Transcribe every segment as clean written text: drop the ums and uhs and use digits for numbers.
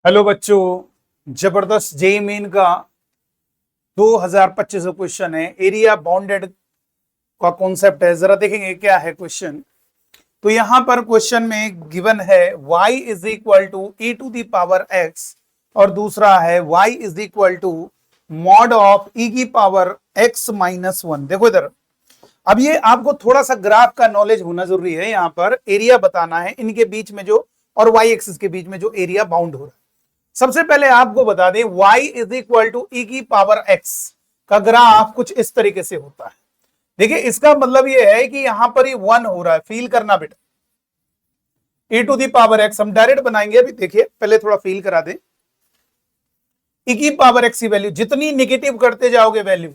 Hello बच्चों, जबरदस्त JEE main का 2025 क्वेश्चन है। एरिया बाउंडेड का कॉन्सेप्ट है, जरा देखेंगे क्या है क्वेश्चन। तो यहां पर क्वेश्चन में गिवन है y is equal to e to the power x और दूसरा है y is equal to mod of e की पावर x माइनस 1। देखो इधर, अब ये आपको थोड़ा सा ग्राफ का नॉलेज होना जरूरी है। यहां पर एरिया बताना है इनके बीच में जो, और y एक्सिस के बीच में जो एरिया बाउंड हो रहा है। सबसे पहले आपको बता दें y is equal to e की पावर x का ग्राफ कुछ इस तरीके से होता है। देखिए इसका मतलब यह है कि यहां पर ये 1 हो रहा है, फील करना बेटा। e to the power x हम डायरेक्ट बनाएंगे, अभी देखिए पहले थोड़ा फील करा दे। e की पावर x की वैल्यू जितनी निगेटिव करते जाओगे वैल्यू,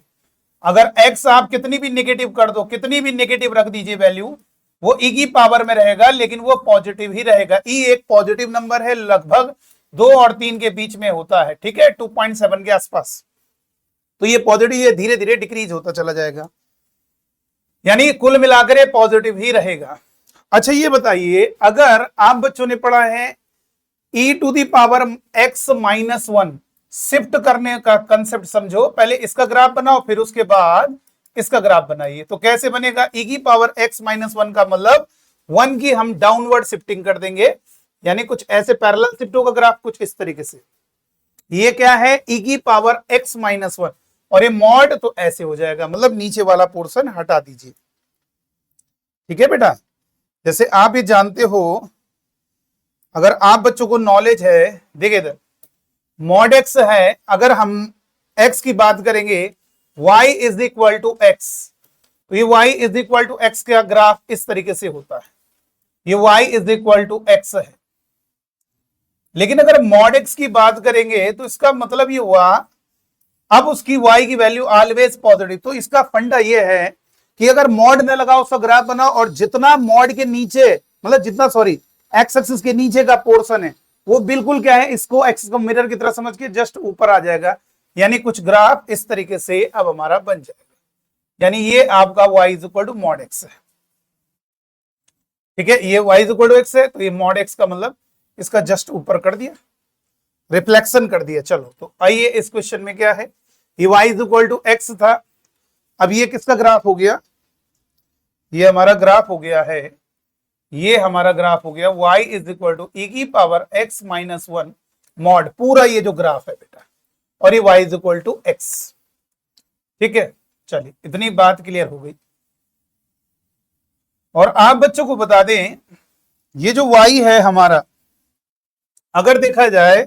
अगर x आप कितनी भी निगेटिव कर दो, कितनी भी निगेटिव रख दीजिए वैल्यू, वो e की पावर में रहेगा, लेकिन वो पॉजिटिव ही रहेगा। e एक पॉजिटिव नंबर है, लगभग 2 और 3 के बीच में होता है, ठीक है, 2.7 के आसपास। तो ये पॉजिटिव, ये धीरे धीरे डिक्रीज होता चला जाएगा, यानी कुल मिलाकर ये पॉजिटिव ही रहेगा। अच्छा ये बताइए, अगर आप बच्चों ने पढ़ा है e to the power x minus 1, shift करने का कंसेप्ट समझो। पहले इसका ग्राफ बनाओ, फिर उसके बाद इसका ग्राफ बनाइए। तो कैसे बनेगा? e की पावर x माइनस 1 का मतलब 1 की हम डाउनवर्ड शिफ्टिंग कर देंगे, यानी कुछ ऐसे पैरेलल शिफ्ट होगा ग्राफ कुछ इस तरीके से। ये क्या है? e की पावर x माइनस 1, और ये मॉड तो ऐसे हो जाएगा, मतलब नीचे वाला पोर्शन हटा दीजिए। ठीक है बेटा, जैसे आप ये जानते हो, अगर आप बच्चों को नॉलेज है, देखिए इधर मॉड x है, अगर हम x की बात करेंगे y is equal to x, तो ये y is equal to x का ग्राफ इस तरीके से होता है। ये y is equal to x है। लेकिन अगर मॉड x की बात करेंगे तो इसका मतलब ये हुआ, अब उसकी y की वैल्यू ऑलवेज पॉजिटिव। तो इसका फंडा ये है कि अगर मॉड न लगाओ, उसका ग्राफ बनाओ, और जितना मॉड के नीचे, मतलब जितना, सॉरी, एक्स एक्सिस के नीचे का पोर्शन है वो बिल्कुल क्या है, इसको एक्सिस को मिरर की तरह समझ के जस्ट ऊपर आ जाएगा, यानी कुछ ग्राफ इस तरीके से अब हमारा बन जाएगा। यानी ये आपका y is equal to mod x है। ठीक है, ये y is equal to x है, तो ये मॉड x का मतलब इसका जस्ट ऊपर कर दिया, रिफ्लेक्शन कर दिया। चलो तो आइए, इस क्वेश्चन में क्या है, ये y is equal to x था, अब ये किसका ग्राफ हो गया? ये हमारा ग्राफ हो गया है, ये हमारा ग्राफ हो गया y is equal to e की पावर x माइनस 1 मॉड, पूरा ये जो ग्राफ है बेटा, और ये y is equal to x। ठीक है, चलिए इतनी बात क्लियर हो गई। और आप बच्चों को बता दें, ये जो y है हमारा, अगर देखा जाए,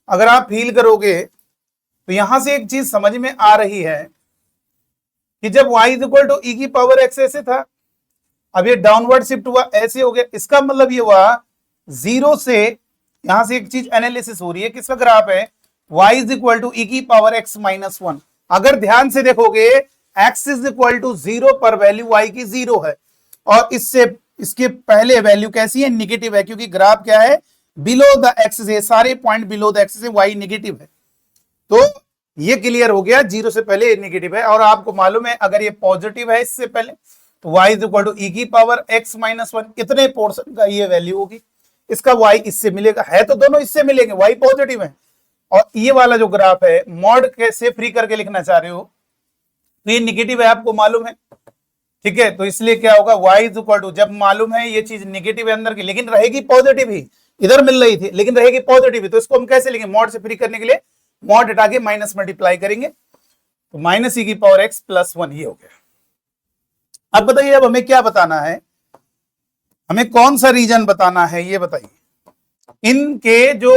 अगर आप फील करोगे तो यहां से एक चीज समझ में आ रही है कि जब y is equal to e की पावर x ऐसे था, अब ये डाउनवर्ड शिफ्ट हुआ, ऐसे हो गया। इसका मतलब ये हुआ जीरो से, यहां से एक चीज एनालिसिस हो रही है, किसका ग्राफ है? y is equal to e की पावर x माइनस 1। अगर ध्यान से देखोगे, x इज इक्वल टू 0 पर वैल्यू y की 0 है, और इससे इसके पहले वैल्यू कैसी है? निगेटिव है, क्योंकि ग्राफ क्या है? बिलो द एक्सिस है, सारे पॉइंट बिलो द एक्सिस है, y निगेटिव है। तो ये क्लियर हो गया, 0 से पहले नेगेटिव है। और आपको मालूम है, अगर ये पॉजिटिव है इससे पहले, तो y is equal to e की पावर x माइनस 1, कितने पोर्शन का ये वैल्यू होगी? इसका y इससे मिलेगा, है तो दोनों इससे मिलेंगे, y पॉजिटिव है। और ये वाला जो ग्राफ है, मॉड कैसे फ्री करके लिखना चाह रहे हो, तो ये निगेटिव है, आपको मालूम है। ठीक है, तो इसलिए क्या होगा, y इज इक्वल टू, जब मालूम है ये चीज निगेटिव है अंदर की, लेकिन रहेगी पॉजिटिव ही, इधर मिल रही थी लेकिन रहेगी पॉजिटिव ही, तो इसको हम कैसे लिखेंगे? मॉड से फ्री करने के लिए मॉड हटा के माइनस मल्टीप्लाई करेंगे, तो माइनस ई की पावर एक्स प्लस 1 ये हो गया। अब बताइए, अब हमें क्या बताना है, हमें कौन सा रीजन बताना है ये बताइए। इनके जो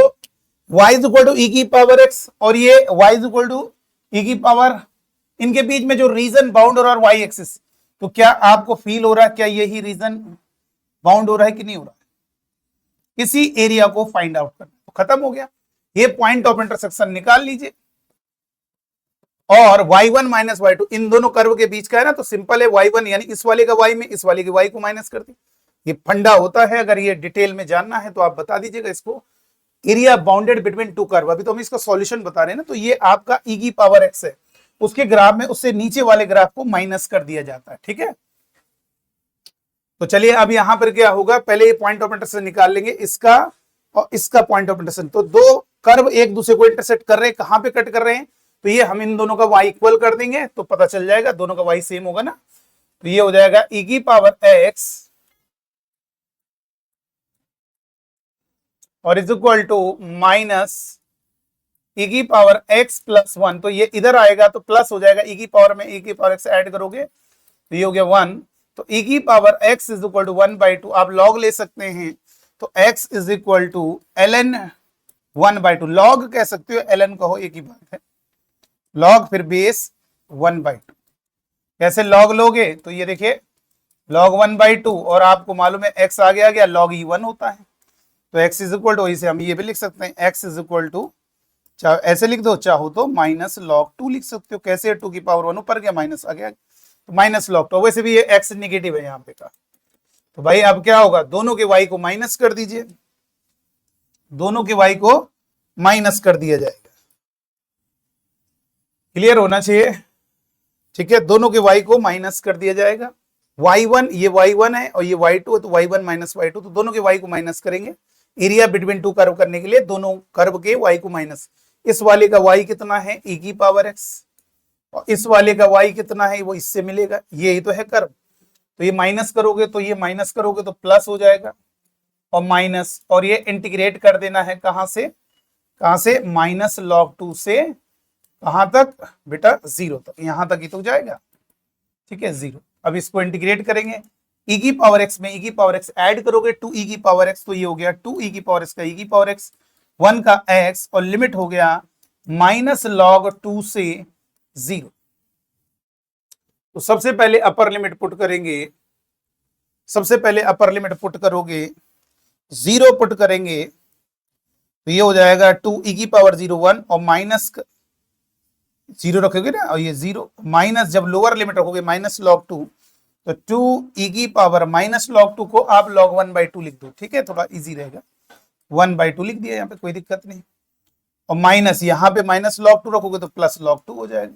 y is equal to e की पावर एक्स और ये y is equal to e की पावर, इनके बीच में जो रीजन बाउंड हो रहा है y एक्सिस, तो क्या आपको फील हो रहा है, क्या यही रीजन बाउंड हो रहा है कि नहीं हो रहा है? इसी एरिया को फाइंड आउट करना, तो खत्म हो गया। ये पॉइंट ऑफ इंटरसेक्शन निकाल लीजिए, और y1 माइनस y2 इन दोनों कर्व के बीच का है ना, तो सिंपल है, y1 यानी इस वाले का y में, इस वाले के y को माइनस कर दी। ये फंडा होता है, अगर ये डिटेल में जानना है तो आप बता दीजिएगा इसको। Area bounded between two curve, अभी तो हम इसका सॉल्यूशन बता रहे हैं ना, तो ये आपका ई की पावर x है, उसके ग्राफ में उससे नीचे वाले ग्राफ को माइनस कर दिया जाता है। ठीक है, तो चलिए अब यहां पर क्या होगा, पहले ये पॉइंट ऑफ इंटरसेक्शन निकाल लेंगे, इसका और इसका पॉइंट ऑफ इंटरसेक्शन। तो दो कर्व एक दूसरे को इंटरसेक्ट कर रहे हैं, कहां पे कट कर रहे हैं, तो ये हम इन दोनों का y इक्वल कर देंगे तो पता चल जाएगा, दोनों का y सेम होगा ना, तो ये हो जाएगा e की पावर x और is equal to minus e की पावर x प्लस 1, तो ये इधर आएगा तो प्लस हो जाएगा, e की पावर में e की पावर x ऐड करोगे तो ये हो गया 1, तो e की power x is equal to 1/2, आप लॉग ले सकते हैं, तो x is equal to ln 1/2, log कह सकते हो ln कहो एक ही बात है, लॉग फिर बेस 1/2, कैसे लॉग लोगे, तो ये देखिए log 1/2 और आपको मालूम है x आगे आ गया, log e1 होता है, तो x इज इक्वल टू, इसे हम ये भी लिख सकते हैं x इज इक्वल टू, चाहे ऐसे लिख दो, चाहो तो माइनस log 2 लिख सकते हो, कैसे 2 की पावर 1 ऊपर गया माइनस आ गया, तो माइनस log 2, वैसे भी ये x निगेटिव है यहाँ पे का, तो भाई अब क्या होगा, दोनों के y को माइनस कर दीजिए, दोनों के y को माइनस कर दिया जाएगा, क्लियर होना चाहिए, ठीक है, दोनों के y को माइनस कर दिया जाएगा, y1 ये y1 है और ये y2 है, तो y1 माइनस y2, तो दोनों के y को माइनस करेंगे, एरिया बिटवीन टू कर्व करने के लिए दोनों कर्व के y को माइनस, इस वाले का y कितना है e की पावर x और इस वाले का y कितना है वो इससे मिलेगा, यही तो है कर्व, तो ये माइनस करोगे तो ये माइनस करोगे तो प्लस हो जाएगा और माइनस, और ये इंटीग्रेट कर देना है कहां से माइनस log 2 से कहां तक बेटा 0 तक, यहां तक ही तो जाएगा, ठीक है 0, अब इसको इंटीग्रेट करेंगे, e की पावर x में e की पावर x ऐड करोगे 2e की पावर x, तो ये हो गया 2e की पावर x का e की पावर x, 1 का x और लिमिट हो गया माइनस log 2 से 0, तो सबसे पहले अपर लिमिट पुट करेंगे, सबसे पहले अपर लिमिट पुट करोगे 0 पुट करेंगे तो ये हो जाएगा 2e की पावर 0 1 और माइनस 0 रखोगे ना, और ये 0 माइनस जब लोअर लिमिट रखोगे माइनस log 2, तो 2e की पावर माइनस log 2 को आप log 1/2 लिख दो, ठीक है, थोड़ा इजी रहेगा, 1/2 लिख दिया, यहाँ पे कोई दिक्कत नहीं, और माइनस यहाँ पे माइनस log 2 रखोगे तो प्लस log 2 हो जाएगा,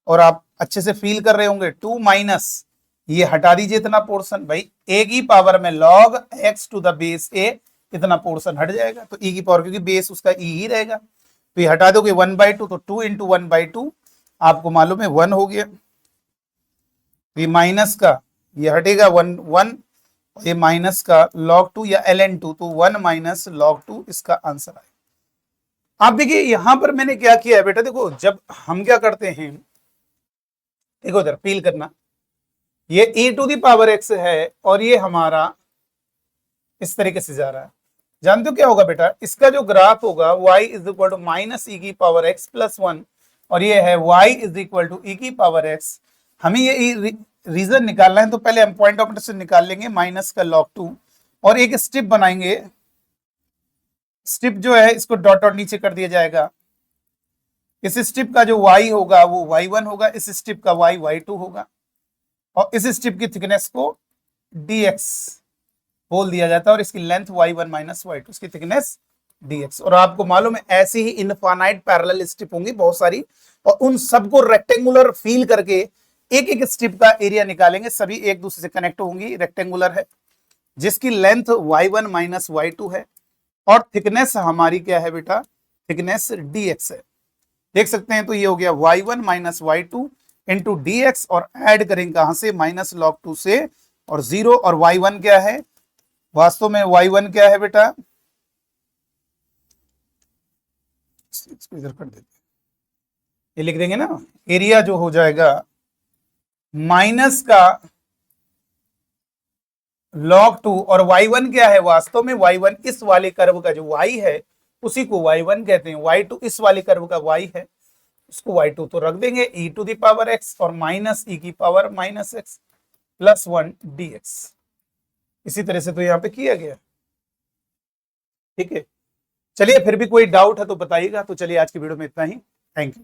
और आप अच्छे से फील कर रहे होंगे, 2 माइनस ये हटा दीजिए इतना पोर्शन, भाई a की पावर में log x to the base a, इतना पोर्शन हट जाएगा, तो e की पावर क्योंकि बेस उसका e ही रहेगा, तो ये हटा दोगे 1/2, तो 2 इंटू 1/2 आपको मालूम है 1 हो गया, ये माइनस का ये हटेगा 1 ये माइनस का log 2 या ln 2, तो 1 माइनस log 2 इसका आंसर आएगा। आप देखिए यहां पर मैंने क्या किया है बेटा, देखो जब हम क्या करते हैं, देखो इधर फील करना, ये e to the power x है और ये हमारा इस तरीके से जा रहा है, जानते हो क्या होगा बेटा, इसका जो ग्राफ होगा y is equal to minus e की पावर x प्लस 1 और ये है y is equal to e की पावर x, हमें ये रीजन निकालना है, तो पहले हम पॉइंट ऑफ इंटरेस्ट से निकाल लेंगे माइनस का log 2 और एक स्ट्रिप बनाएंगे, स्ट्रिप जो है इसको डॉट डॉट नीचे कर दिया जाएगा, इस स्ट्रिप का जो y होगा वो y1 होगा, इस स्ट्रिप का y y2 होगा और इस स्ट्रिप की थिकनेस को dx बोल दिया जाता है और इसकी लेंथ y1 माइनस y2, इसकी थिकनेस dx, और आपको मालूम है ऐसी ही इनफाइनाइट पैरेलल स्ट्रिप होंगी बहुत सारी, और उन सबको रेक्टेंगुलर फील करके एक एक स्ट्रिप का एरिया निकालेंगे, सभी एक दूसरे से कनेक्ट होंगी, रेक्टेंगुलर है, जिसकी लेंथ y1 माइनस y2 है और थिकनेस हमारी क्या है बेटा, थिकनेस dx है, देख सकते हैं, तो ये हो गया y1 minus y2 into dx और ऐड करेंगे कहां से, माइनस log 2 से, और 0 और y1 क्या है, वास्तव में y1 क्या है बेटा, इसको इधर कर देते, ये लिख देंगे ना, एरिया जो हो जाएगा माइनस का log 2 और y1 क्या है, वास्तव में y1 इस वाले कर्व का जो y है उसी को y1 कहते हैं, y2 इस वाले कर्व का y है, उसको y2 तो रख देंगे e to the power x और माइनस e की power minus x plus 1 dx, इसी तरह से तो यहाँ पे किया गया, ठीक है। चलिए फिर भी कोई डाउट है तो बताइएगा, तो चलिए आज की वीडियो में इतना ही, थैंक यू।